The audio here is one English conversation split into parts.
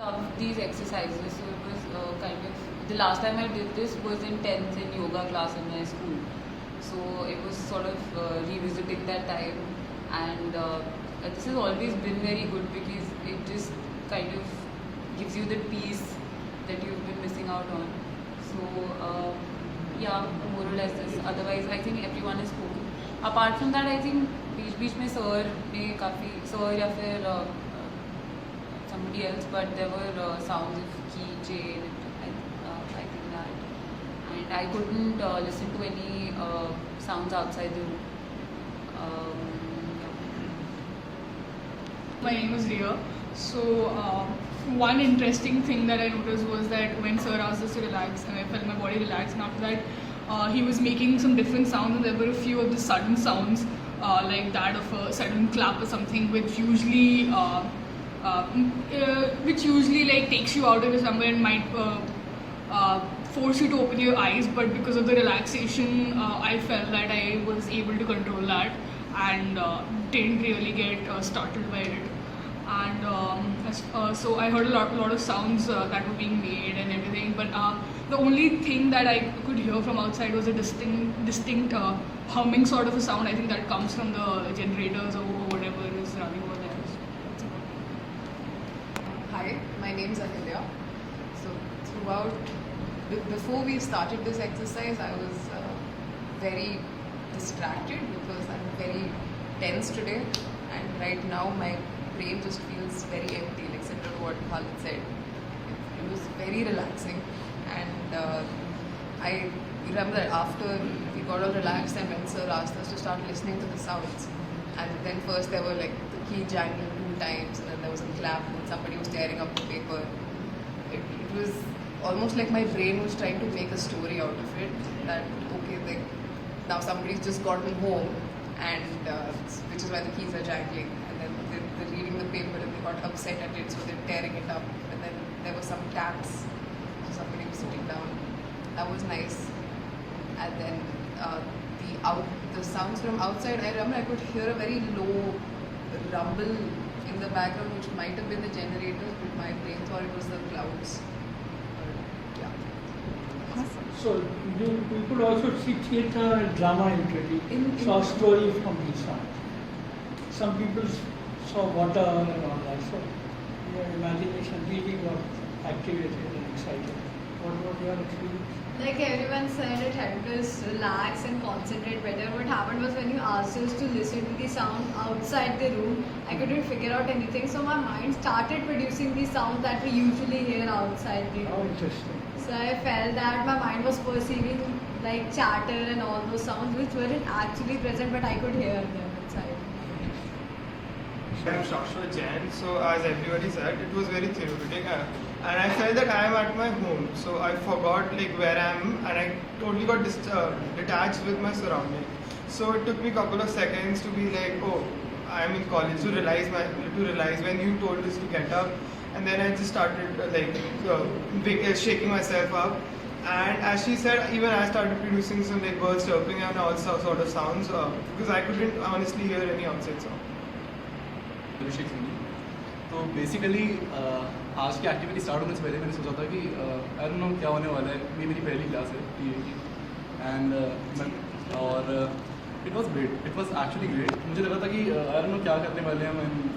Love these exercises. So it was kind of the last time I did this was in 10th in yoga class in my school. So it was sort of revisiting that time, and this has always been very good because it just kind of gives you the peace that you've been missing out on. So yeah, more or less this. Otherwise, I think everyone is spoken. Apart from that, I think बीच में sir ने काफ़ी sir या फिर somebody else, but there were sounds of key chain. I think that, and I couldn't listen to any sounds outside the room. My name is Ria. So one interesting thing that I noticed was that when Sir asked us to relax, and I felt my body relax, and after that he was making some different sounds, and there were a few of the sudden sounds like that of a sudden clap or something, which usually like takes you out into somewhere and might force you to open your eyes, but because of the relaxation I felt that I was able to control that and didn't really get startled by it. And so I heard a lot of sounds that were being made and everything, but the only thing that I could hear from outside was a distinct humming sort of a sound. I think that comes from the generators or whatever is running over there. Hi, my name is Ahilya. So before we started this exercise, I was very distracted because I'm very tense today, and right now my brain just feels very empty, like similar to what Khalid said. It was very relaxing, and I remember that after we got all relaxed and when Sir asked us to start listening to the sounds, and then first there were like the key jangling 2 times, and then there was a clap and somebody was tearing up the paper. It was almost like my brain was trying to make a story out of it, that okay, like now somebody's just gotten home, and which is why the keys are jangling, and then they're reading the paper and they got upset at it, so they're tearing it up, and then there were some taps, so somebody was sitting down. That was nice. And then the sounds from outside, I remember I could hear a very low rumble in the background, which might have been the generators, but my brain thought it was the clouds. Yeah. So we could also see theatre and drama in saw story from these sounds. Some people saw water and all that, so your imagination really got activated and excited. What about your experience? Like everyone said, it helped us relax and concentrate better. What happened was when you asked us to listen to the sound outside the room, I couldn't figure out anything. So my mind started producing the sounds that we usually hear outside the room. How interesting. So I felt that my mind was perceiving like chatter and all those sounds which weren't actually present, but I could hear them inside. I'm Shashwat Jain. So as everybody said, it was very therapeutic, and I felt that I am at my home. So I forgot like where I am, and I totally got detached with my surrounding. So it took me a couple of seconds to be like, oh, I am in college. To realize when you told us to get up, and then I just started shaking myself up. And as she said, even I started producing some like birds chirping and all sort of sounds because I couldn't honestly hear any outside sound. Abhishek Singh ji, तो basically आज की activity start होने से पहले मैंने सोचा था कि आई डोंट नो क्या होने वाला है. ये मेरी पहली क्लास है टीए की, एंड और it was great. It was actually great. मुझे लगा था कि आई डोंट नो क्या करने वाले हैं.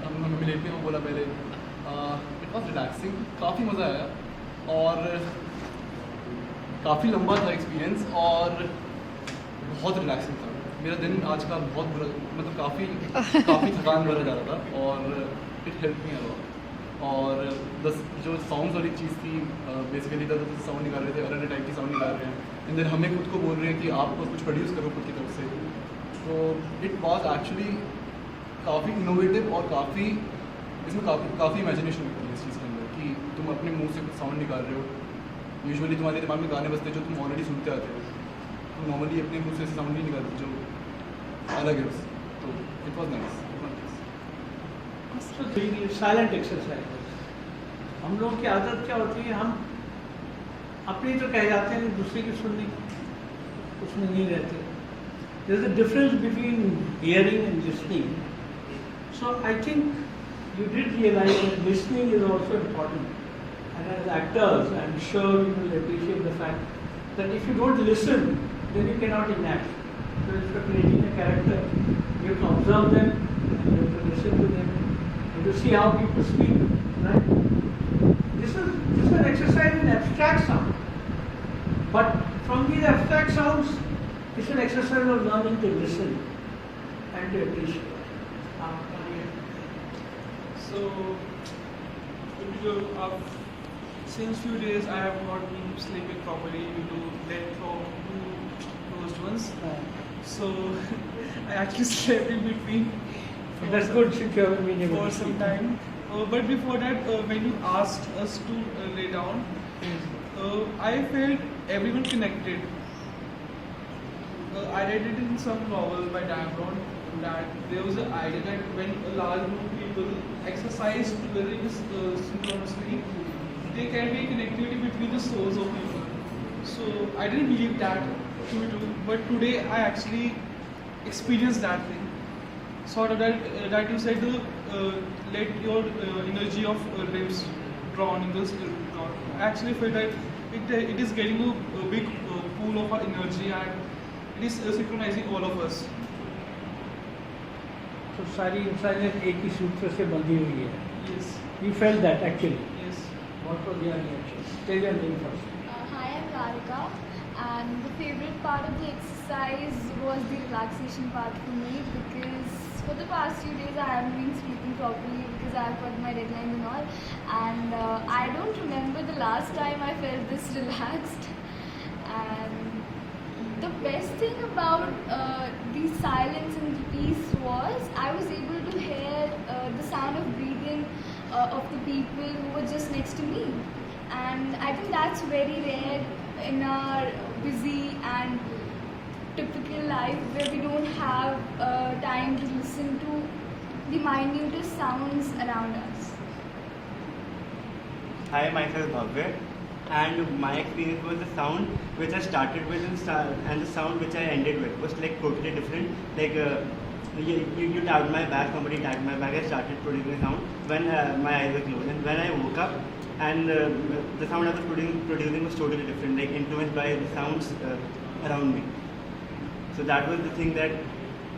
हमें लेटने को बोला पहले. It was relaxing. काफ़ी मज़ा आया और काफ़ी लंबा था एक्सपीरियंस और बहुत रिलैक्सिंग था. मेरा दिन आज का बहुत बुरा, मतलब काफ़ी थकान भरा जा रहा था और इट हेल्प मी अलॉट. और जो साउंड्स वाली चीज़ थी, बेसिकली इधर उधर साउंड निकाल रहे थे, अलग अलग टाइप की साउंड निकाल रहे हैं, एंड देन हमें खुद को बोल रहे हैं कि आप कुछ प्रोड्यूस करो खुद की तरफ से. तो इट वाज एक्चुअली काफ़ी इनोवेटिव और इसमें काफ़ी इमेजिनेशन होती है इस चीज़ के अंदर कि तुम अपने मुँह से कुछ साउंड निकाल रहे हो. यूजुअली तुम्हारे दिमाग में गाने बजते जो तुम ऑलरेडी सुनते आते हो, तुम नॉर्मली अपने मुँह से ऐसे साउंड नहीं निकालते जो अलग है. तो it was nice. So silent exercise. हम लोग की आदत क्या होती है, हम अपनी तो कह जाते हैं, दूसरे की सुनने उसमें नहीं रहते. There is a difference between hearing and listening. So I think you did realize that listening is also important. And as actors, I'm sure you will appreciate the fact that if you don't listen, then you cannot enact. So if you're creating a character, you have to observe them, and you have to listen to them, and to see how people speak, right? This is an exercise in abstract sound. But from these abstract sounds, it's an exercise of learning to listen and to appreciate. So, since few days I have not been sleeping properly due to death of two closed ones. So, I actually slept in between. That's good since you haven't been able For to some sleep. time. But before that, when you asked us to lay down, I felt everyone connected. I read it in some novel by Dan Brown that there was an idea that when a large group of people exercise together synchronously, there can be a connectivity between the souls of people. So I didn't believe that to be true, but today I actually experienced that thing. Sort of that you said, let your energy of limbs drawn in this. I actually felt that it is getting a big pool of our energy and it is synchronizing all of us. तो सारी इंसानियत एक ही सूत्र से बंधी हुई है. Yes. You felt that actually. Yes. What was your reaction? Tell your name first. Hi, I'm Radhika, and the favorite part of the exercise was the relaxation part for me because for the past few days I haven't been sleeping properly because I've got my deadlines and all, and I don't remember the last time I felt this relaxed. And the best thing about the silence and the peace was I was able to hear the sound of breathing of the people who were just next to me. And I think that's very rare in our busy and typical life where we don't have time to listen to the minutest sounds around us. Hi, myself Bhavya, and my experience was the sound which I started with and the sound which I ended with was like totally different. Like you tapped my back, somebody tapped my back, I started producing sound when my eyes were closed, and when I woke up, and the sound I was producing was totally different, like influenced by the sounds around me. So that was the thing that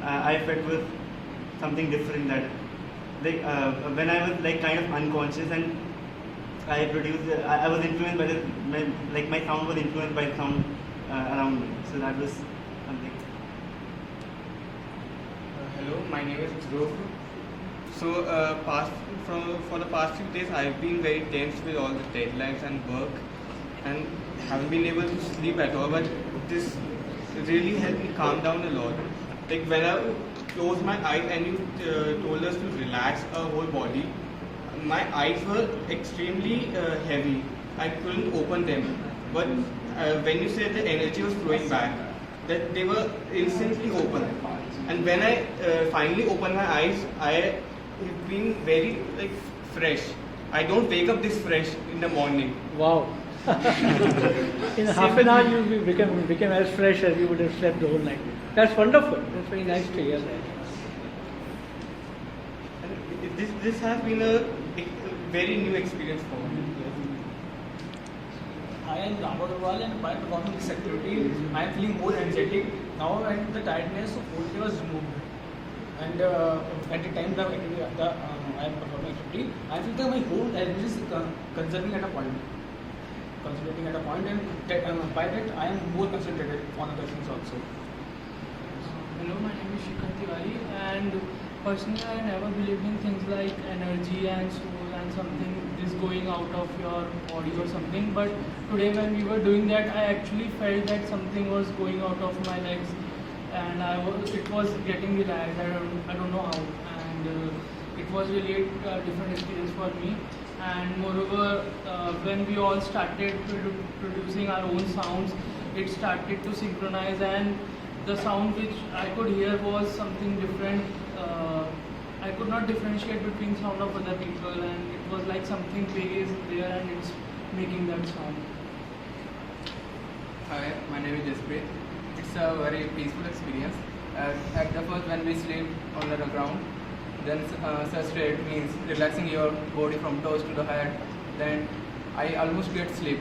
I felt was something different, that like when I was like kind of unconscious and I was influenced by my sound was influenced by the sound around me. So that was something. Hello, my name is Dhruv. So for the past few days, I've been very tense with all the deadlines and work, and haven't been able to sleep at all. But this really helped me calm down a lot. Like when I closed my eyes and you told us to relax our whole body, my eyes were extremely heavy. I couldn't open them. But when you said the energy was flowing back, that they were instantly open. And when I finally opened my eyes, I have been very fresh. I don't wake up this fresh in the morning. Wow. In half an hour you became as fresh as you would have slept the whole night. That's wonderful. That's very nice to hear that. And this has been a very new experience for me. I am Rama Agarwal, and by performing this activity, I am feeling more energetic now, and the tiredness of whole day was removed. And at the time that I am performing activity, I feel that my whole energy is conserving at a point. Concentrating at a point, and by that I am more concentrated on other things also. Hello, my name is Shikhar Tiwari, and personally I never believed in things like energy and soul and something is going out of your body or something, but today when we were doing that I actually felt that something was going out of my legs, and it was getting relaxed. I don't know how, and it was really a different experience for me. And moreover, when we all started producing our own sounds, it started to synchronize, and the sound which I could hear was something different. I could not differentiate between sound of other people, and it was like something big is there and it's making that sound. Hi, my name is Jaspreet. It's a very peaceful experience. At the first, when we sleep on the ground, then such state means relaxing your body from toes to the head. Then I almost get sleep.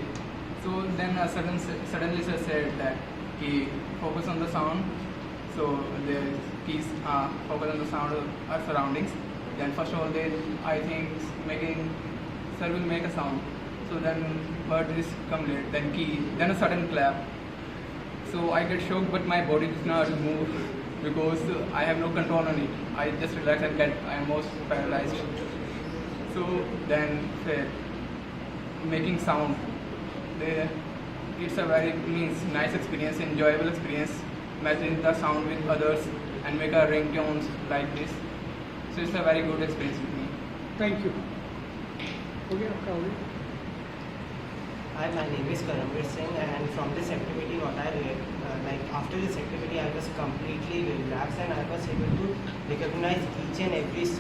So then suddenly sir said that he focus on the sound. So the keys focus on the sound of our surroundings. Then first of all, I think sir will make a sound. So then bird is come late. Then key. Then a sudden clap. So I get shocked, but my body does not move because I have no control on it. I just relax and I am most paralyzed. So then making sound. It's a very nice experience, enjoyable experience, matching the sound with others and make a ringtones like this. So it's a very good experience with me. Thank you. Okay, Hi, my name is Karamveer Singh, and from this activity, what I like after this activity, I was completely relaxed and I was able to recognize each and every sound.